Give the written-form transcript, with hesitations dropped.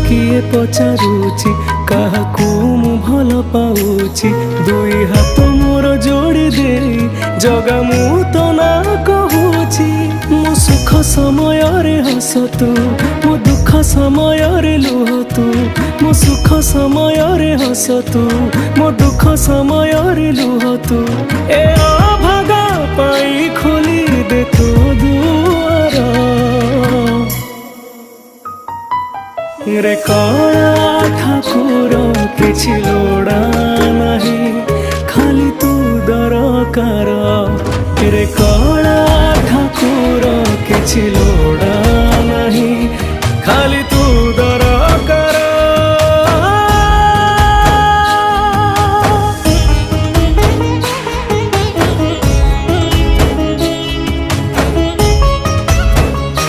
किए पचारुची काहाकू मु भल पाऊची दुई हाथ मोर जोड़ी दे जगा मु तो ना कहूची मो सुख समय रे हस तू मो दुख समय रे लुह तू मो सुख समय रे हस तू मो दुख समय रे लुह तू ए अभागा पाई खोली दे तू दुआर रे कला ठाकुर किछि लोड़ा नहीं खाली तू दरकार रे कला ठाकुर किछि लोड़ा नहीं खाली तू